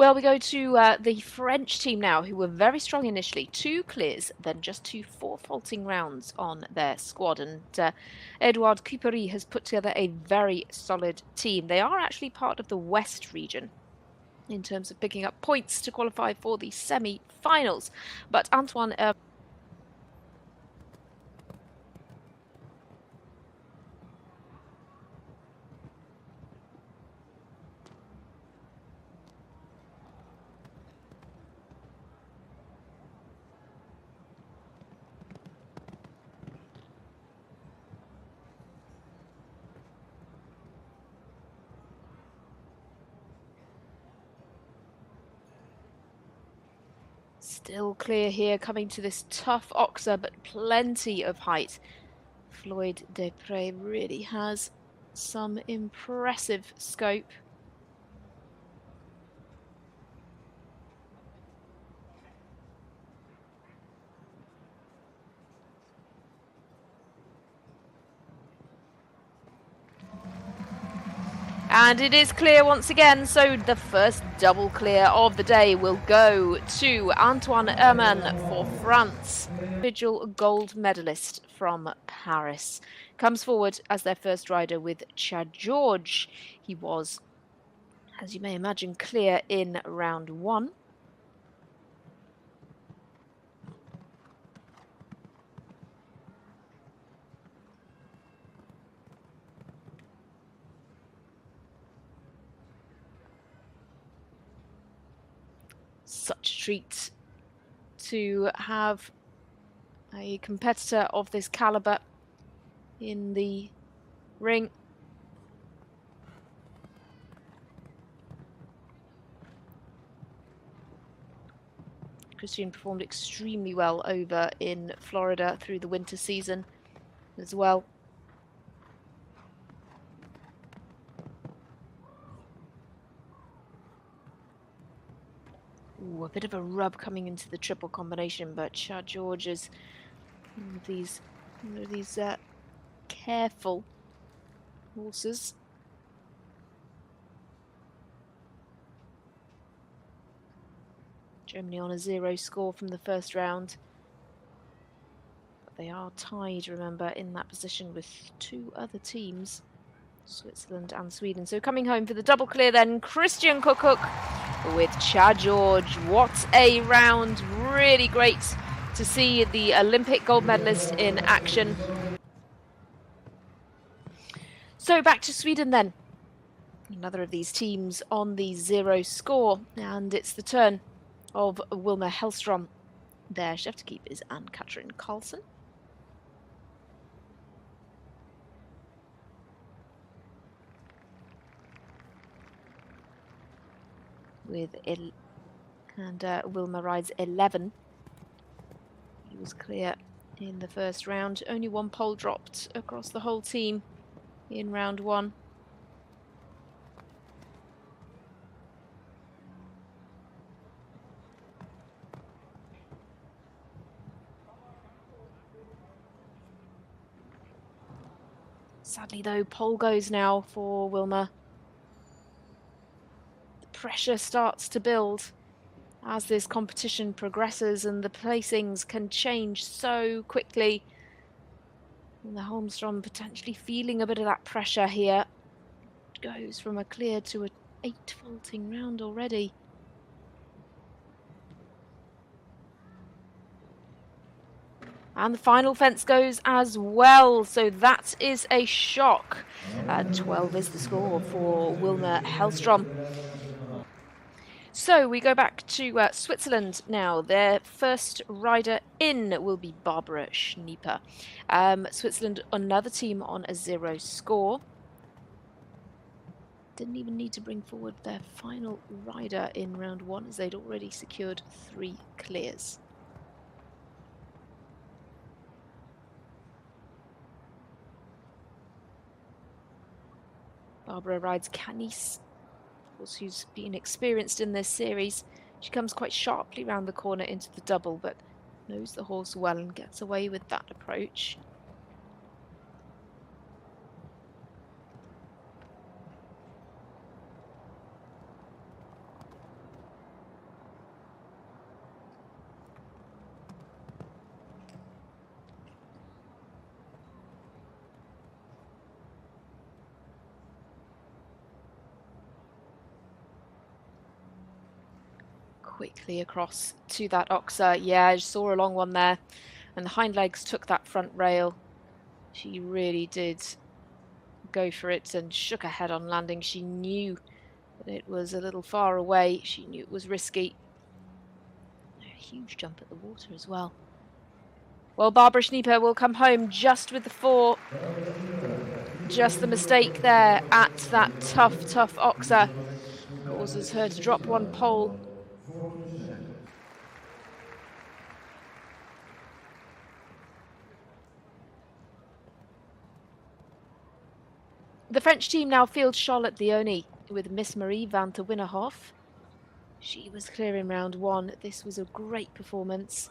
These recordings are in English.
Well, we go to the French team now, who were very strong initially. 2 clears, then just 2 4-faulting rounds on their squad. And Edouard Coupery has put together a very solid team. They are actually part of the West region in terms of picking up points to qualify for the semi-finals. But Antoine still clear here, coming to this tough Oxer, but plenty of height. Floyd Desprez really has some impressive scope. And it is clear once again, so the first double clear of the day will go to Antoine Herman for France. Individual gold medalist from Paris comes forward as their first rider with Chad George. He was, as you may imagine, clear in round 1. Such a treat to have a competitor of this caliber in the ring. Christian performed extremely well over in Florida through the winter season as well. Ooh, a bit of a rub coming into the triple combination, but Chad George is one of these careful horses. Germany on a 0 score from the first round. But they are tied, remember, in that position with 2 other teams, Switzerland and Sweden. So coming home for the double clear then, Christian Koekkoek with Chad George. What a round. Really great to see the Olympic gold medalist in action. So back to Sweden then. Another of these teams on the 0 score, and it's the turn of Wilmer Hellstrom. Their chef to keep is Ann-Katrin Karlsson. Wilmer rides 11. He was clear in the first round. Only 1 pole dropped across the whole team in round 1. Sadly though, pole goes now for Wilmer. The pressure starts to build as this competition progresses, and the placings can change so quickly. And the Holmstrom potentially feeling a bit of that pressure here. It goes from a clear to an 8 faulting round already. And the final fence goes as well, so that is a shock. 12 is the score for Wilmer Hellstrom. So we go back to Switzerland now. Their first rider in will be Barbara Schnieper. Switzerland, another team on a 0 score. Didn't even need to bring forward their final rider in round 1, as they'd already secured 3 clears. Barbara rides Canis, who's been experienced in this series. She comes quite sharply round the corner into the double, but knows the horse well and gets away with that approach. quickly across to that oxer. Yeah, I saw a long one there. And the hind legs took that front rail. She really did go for it and shook her head on landing. She knew that it was a little far away. She knew it was risky. A huge jump at the water as well. Well, Barbara Schnieper will come home just with the 4. Just the mistake there at that tough oxer causes her to drop 1 pole. The French team now fields Charlotte Leoni with Miss Marie van ter Winnerhoff. She was clear in round 1. This was a great performance.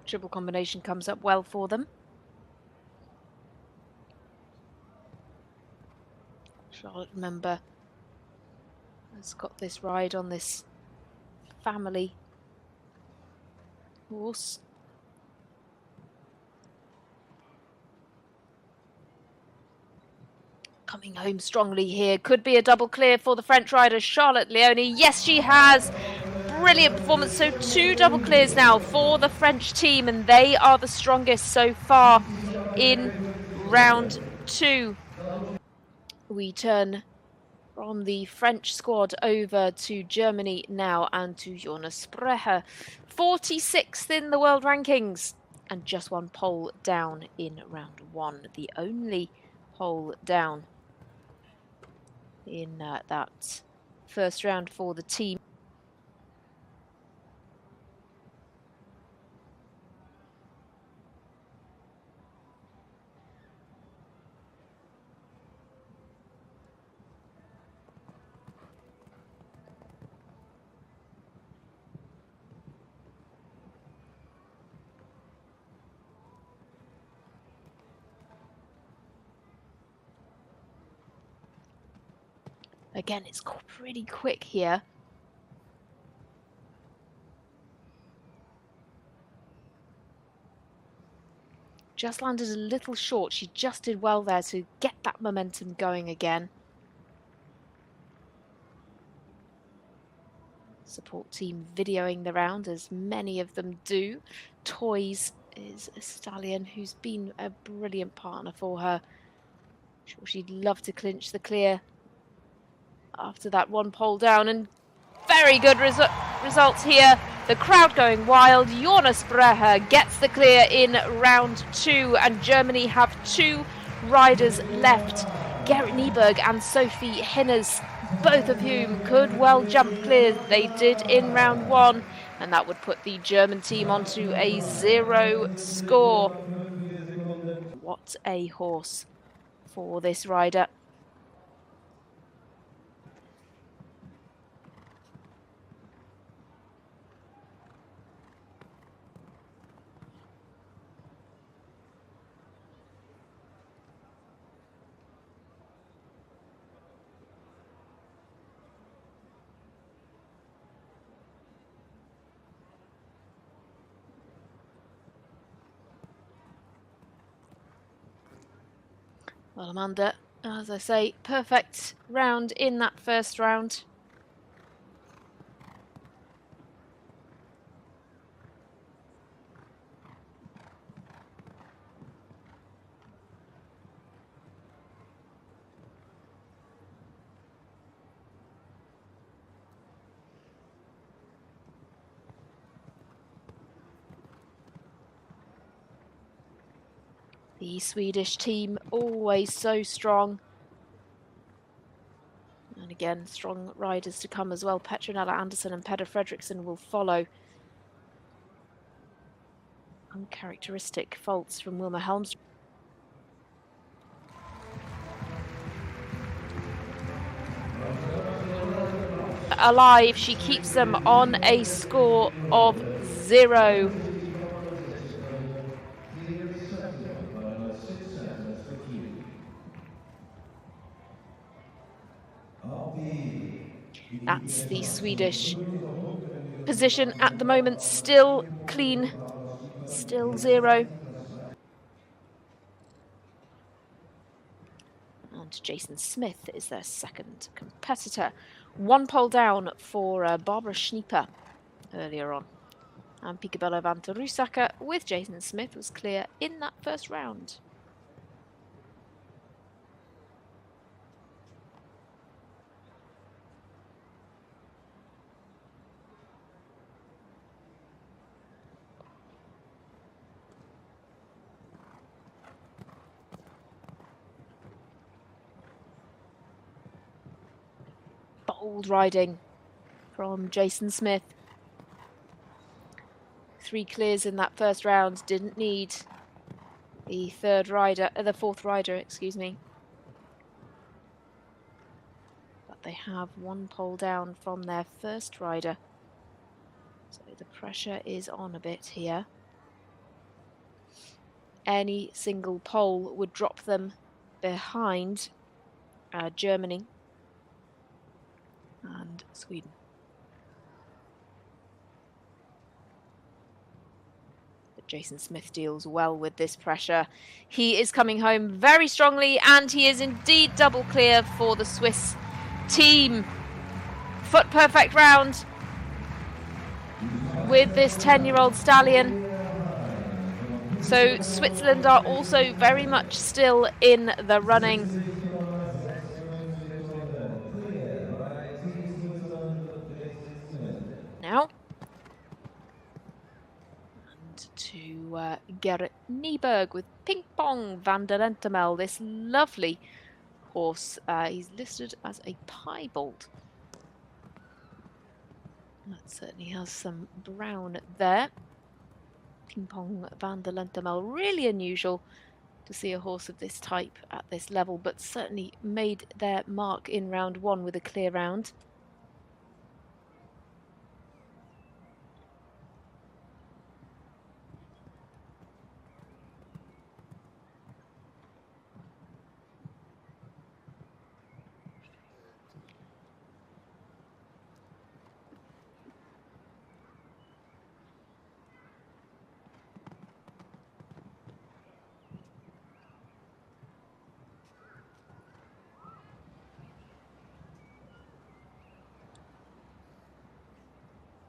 Triple combination comes up well for them. Charlotte, remember, has got this ride on this family horse. Coming home strongly here. Could be a double clear for the French rider, Charlotte Leoni. Yes, she has. Brilliant performance. So 2 double clears now for the French team, and they are the strongest so far in round 2. We turn from the French squad over to Germany now and to Jonas Brecher. 46th in the world rankings and just 1 pole down in round 1. The only pole down in that first round for the team. Again, it's pretty quick here. Just landed a little short. She just did well there to get that momentum going again. Support team videoing the round, as many of them do. Toys is a stallion who's been a brilliant partner for her. I'm sure she'd love to clinch the clear after that 1 pole down, and very good results here. The crowd going wild. Jonas Brecher gets the clear in round 2, and Germany have 2 riders left. Gerrit Nieberg and Sophie Hinners, both of whom could well jump clear. They did in round 1, and that would put the German team onto a 0 score. What a horse for this rider. Well, Amanda, as I say, perfect round in that first round. The Swedish team always so strong. And again, strong riders to come as well. Petronella Andersson and Peder Fredriksson will follow. Uncharacteristic faults from Wilma Helmström. alive. She keeps them on a score of 0. That's the Swedish position at the moment, still clean, still 0. And Jason Smith is their second competitor. 1 pole down for Barbara Schnieper earlier on. And Picabella van der Rusacker with Jason Smith was clear in that first round. Bold riding from Jason Smith. 3 clears in that first round, didn't need the fourth rider, excuse me. But they have 1 pole down from their first rider. So the pressure is on a bit here. Any single pole would drop them behind Germany and Sweden. But Jason Smith deals well with this pressure. He is coming home very strongly, and he is indeed double clear for the Swiss team. Foot perfect round with this 10-year-old stallion. So Switzerland are also very much still in the running. Now, and to Gerrit Nieberg with Ping Pong van der Lentemel, this lovely horse. He's listed as a piebald. That certainly has some brown there. Ping Pong van der Lentemel, really unusual to see a horse of this type at this level, but certainly made their mark in round 1 with a clear round.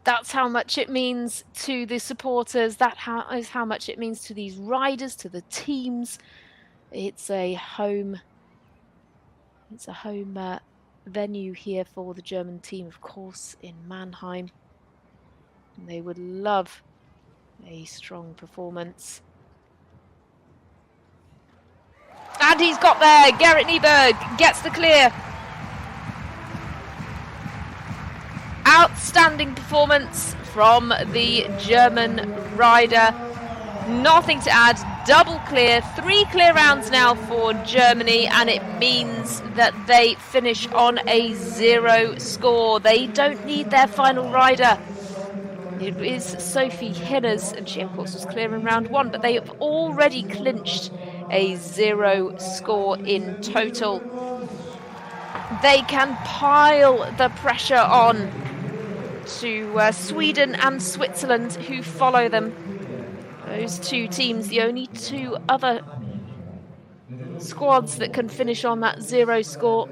That's how much it means to the supporters. That is how much it means to these riders, to the teams. It's a home venue here for the German team, of course, in Mannheim. And they would love a strong performance. And he's got there. Gerrit Nieberg gets the clear. Outstanding performance from the German rider. Nothing to add, double clear, 3 clear rounds now for Germany, and it means that they finish on a 0 score. They don't need their final rider. It is Sophie Hinners, and she of course was clear in round 1, but they have already clinched a 0 score in total. They can pile the pressure on to Sweden and Switzerland, who follow them. Those 2 teams, the only 2 other squads that can finish on that 0 score.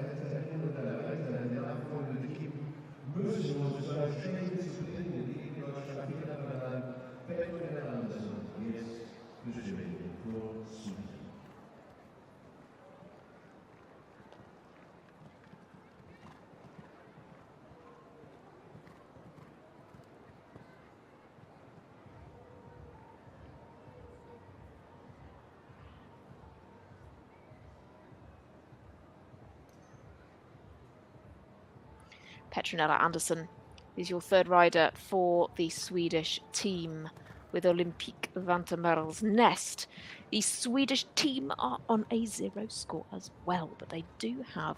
Petronella Andersson is your 3rd rider for the Swedish team with Olympique van der Merwe's Nest. The Swedish team are on a 0 score as well, but they do have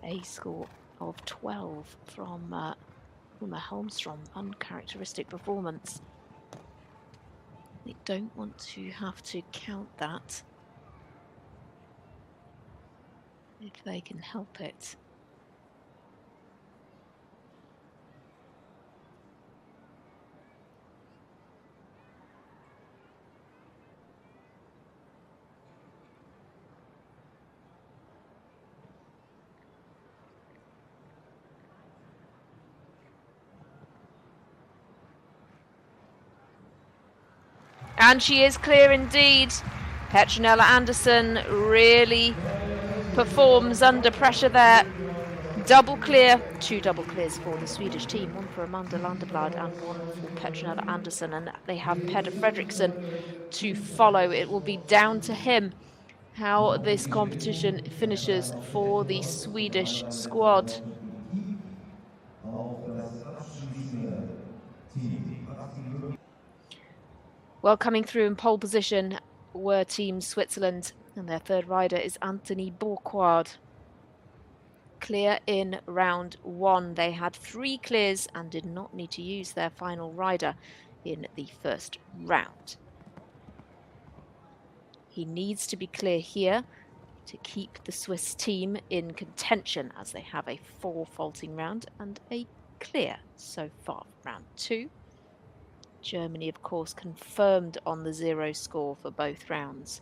a score of 12 from Uma Helmstrom. Uncharacteristic performance. They don't want to have to count that if they can help it. And she is clear indeed. Petronella Anderson really performs under pressure there. Double clear, 2 double clears for the Swedish team, 1 for Amanda Landeblad and 1 for Petronella Anderson, and they have Peder Fredriksson to follow. It will be down to him how this competition finishes for the Swedish squad. Well, coming through in pole position were Team Switzerland, and their third rider is Anthony Bourquard. Clear in round 1. They had 3 clears and did not need to use their final rider in the first round. He needs to be clear here to keep the Swiss team in contention, as they have a 4 faulting round and a clear so far. Round 2. Germany, of course, confirmed on the 0 score for both rounds.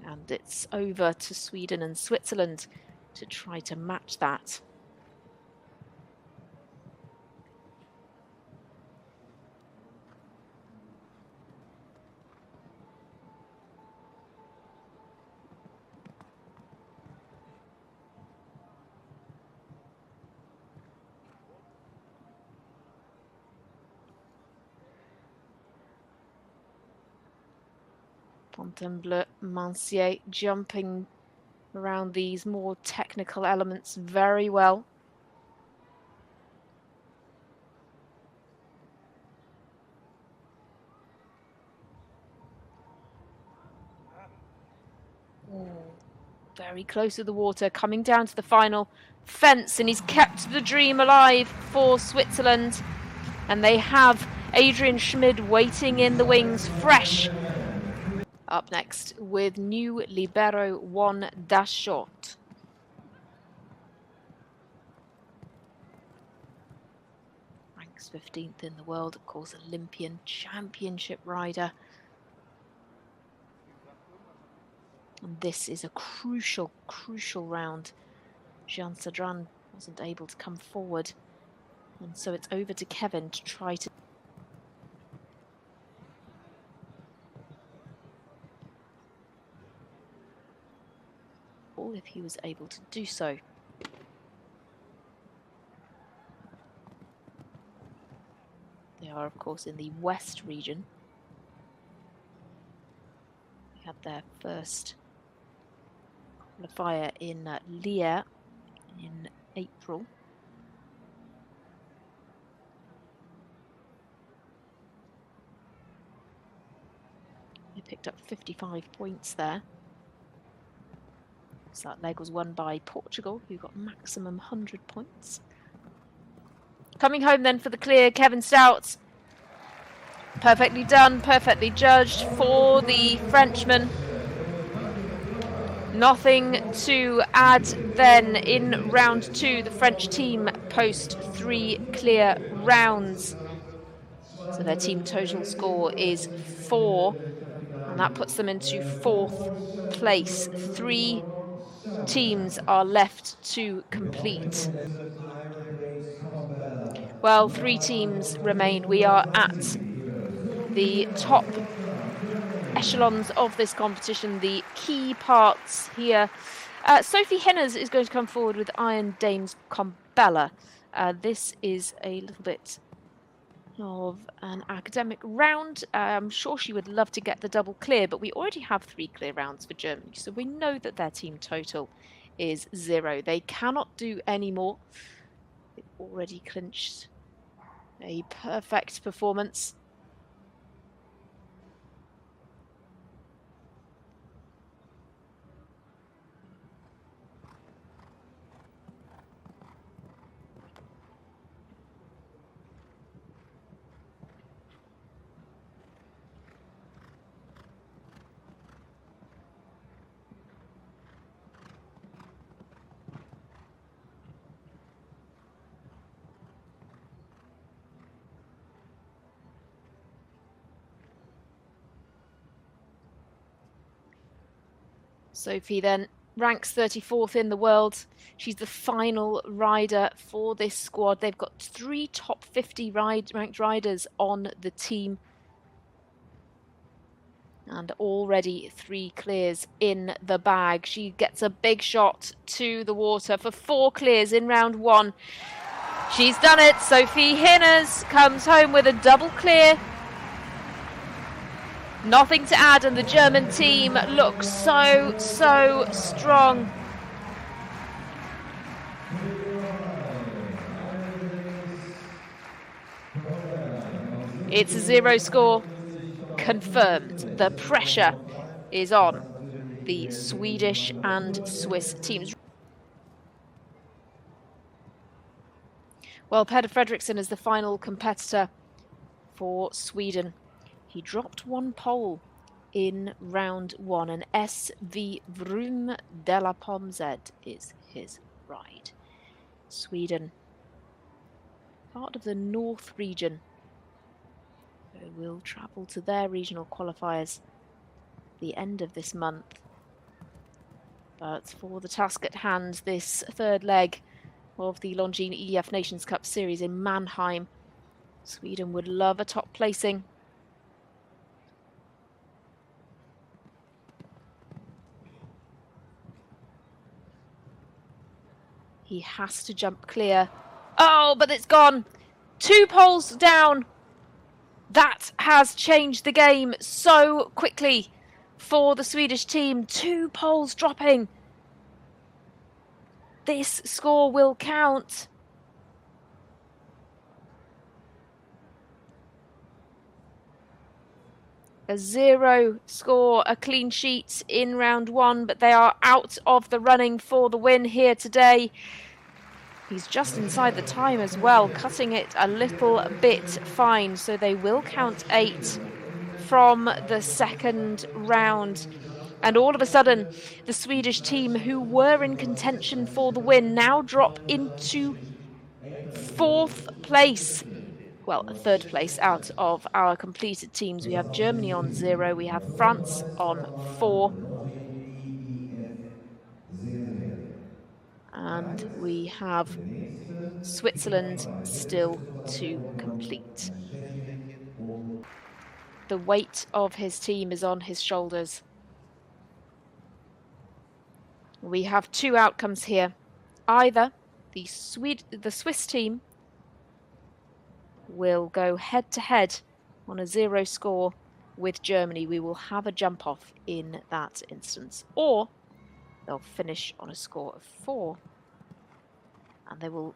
And it's over to Sweden and Switzerland to try to match that. Fontainebleau-Mancier jumping around these more technical elements very well. Very close to the water, coming down to the final fence, and he's kept the dream alive for Switzerland. And they have Adrian Schmid waiting in the wings, fresh. Up next with new Libero 1 dash shot. Ranks 15th in the world, of course, Olympian championship rider. And this is a crucial, crucial round. Jean Sadran wasn't able to come forward. And so it's over to Kevin to try to... if he was able to do so. They are, of course, in the West region. They had their first qualifier in Lier in April. They picked up 55 points there. So that leg was won by Portugal, who got maximum 100 points. Coming home then for the clear, Kevin Stout. Perfectly done, perfectly judged for the Frenchman. Nothing to add then in round 2. The French team post 3 clear rounds. So their team total score is 4, and that puts them into 4th place. 3 teams are left to complete. Well, 3 teams remain. We are at the top echelons of this competition, the key parts here. Sophie Hinners is going to come forward with Iron Dames Combella. This is a little bit of an academic round. I'm sure she would love to get the double clear, but we already have 3 clear rounds for Germany, so we know that their team total is 0. They cannot do any more. They've already clinched a perfect performance. Sophie then ranks 34th in the world. She's the final rider for this squad. They've got 3 top 50 ranked riders on the team. And already 3 clears in the bag. She gets a big shot to the water for 4 clears in round 1. She's done it. Sophie Hinners comes home with a double clear. Nothing to add, and the German team looks so strong. It's a 0 score. Confirmed. The pressure is on the Swedish and Swiss teams. Well, Peder Fredriksson is the final competitor for Sweden. He dropped 1 pole in round 1, and SV Vroom de la Pomzed is his ride. Sweden, part of the North region. They will travel to their regional qualifiers at the end of this month. But for the task at hand, this 3rd leg of the Longines EEF Nations Cup Series in Mannheim, Sweden would love a top placing. He has to jump clear. Oh, but it's gone. 2 poles down. That has changed the game so quickly for the Swedish team. 2 poles dropping. This score will count. A 0 score, a clean sheet in round 1, but they are out of the running for the win here today. He's just inside the time as well, cutting it a little bit fine, so they will count 8 from the 2nd round. And all of a sudden, the Swedish team, who were in contention for the win, now drop into 4th place. Well, 3rd place out of our completed teams. We have Germany on 0, we have France on 4. And we have Switzerland still to complete. The weight of his team is on his shoulders. We have 2 outcomes here. Either the Swiss team will go head-to-head on a 0 score with Germany. We will have a jump-off in that instance. Or they'll finish on a score of 4. And we'll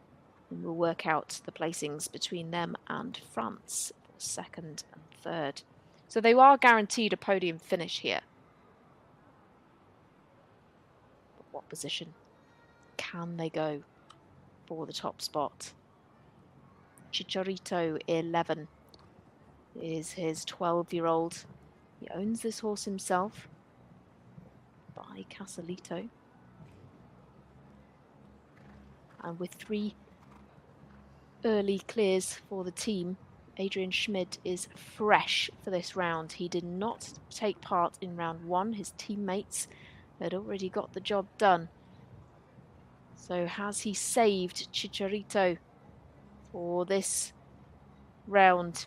work out the placings between them and France for 2nd and 3rd. So they are guaranteed a podium finish here. But what position can they go for the top spot? Chicharito 11 is his 12-year-old. He owns this horse himself by Casalito. And with 3 early clears for the team, Adrian Schmid is fresh for this round. He did not take part in round 1. His teammates had already got the job done. So has he saved Chicharito for this round?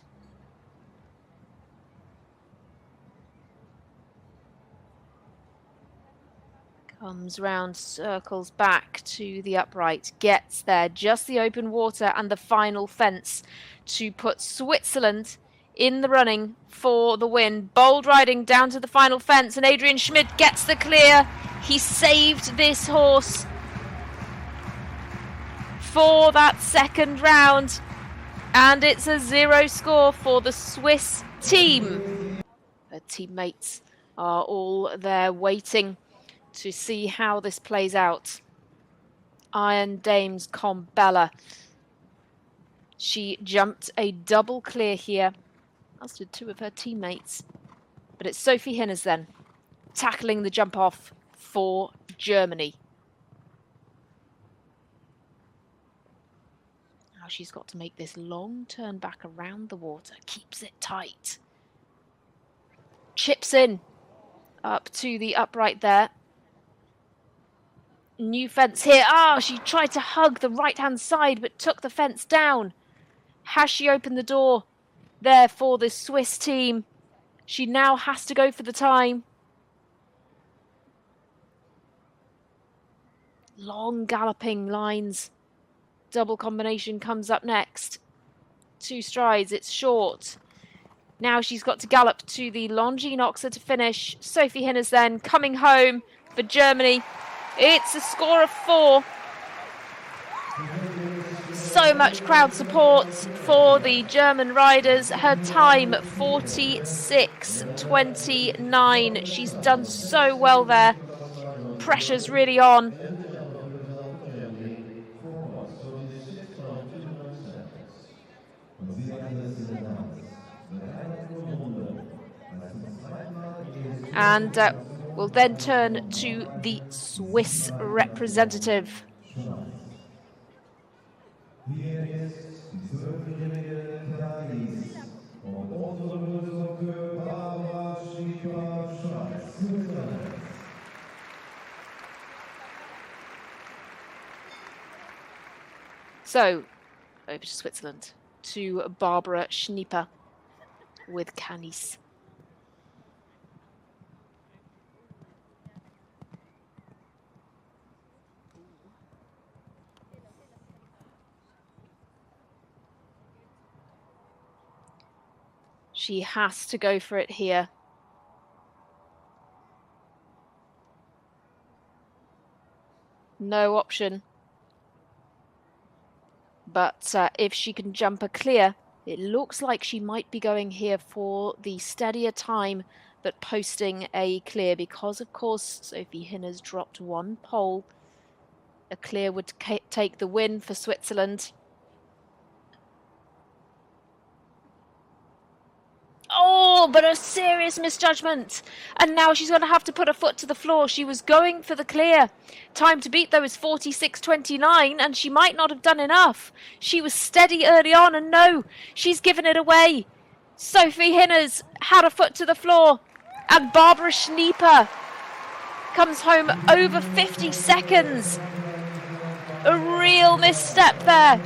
Comes round, circles back to the upright, gets there, just the open water and the final fence to put Switzerland in the running for the win. Bold riding down to the final fence, and Adrian Schmid gets the clear. He saved this horse for that 2nd round, and it's a 0 score for the Swiss team. Her teammates are all there waiting to see how this plays out. Iron Dames Combella. She jumped a double clear here, as did 2 of her teammates. But it's Sophie Hinners then, tackling the jump off for Germany. Now she's got to make this long turn back around the water, keeps it tight. Chips in up to the upright there. New fence here. Oh, she tried to hug the right-hand side, but took the fence down. Has she opened the door there for the Swiss team? She now has to go for the time. Long galloping lines. Double combination comes up next. 2 strides, it's short. Now she's got to gallop to the Longines Oxer to finish. Sophie Hinners then coming home for Germany. It's a score of 4. So much crowd support for the German riders. Her time 46:29. She's done so well there. Pressure's really on. And we'll then turn to the Swiss representative. So, over to Switzerland, to Barbara Schnieper with Canis. She has to go for it here. No option. But if she can jump a clear, it looks like she might be going here for the steadier time, but posting a clear because, of course, Sophie Hinners dropped 1 pole. A clear would take the win for Switzerland. Oh, but a serious misjudgment. And now she's going to have to put her foot to the floor. She was going for the clear. Time to beat, though, is 46:29, and she might not have done enough. She was steady early on, and no, she's given it away. Sophie Hinners had her foot to the floor, and Barbara Schnieper comes home over 50 seconds. A real misstep there.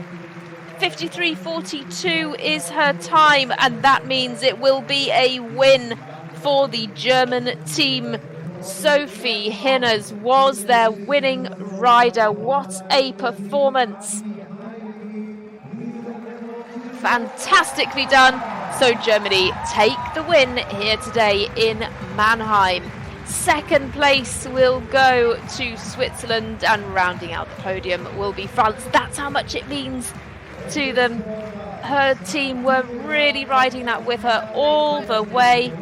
53:42 is her time, and that means it will be a win for the German team. Sophie Hinners was their winning rider. What a performance. Fantastically done. So Germany take the win here today in Mannheim. Second place will go to Switzerland, and rounding out the podium will be France. That's how much it means to them. Her team were really riding that with her all the way.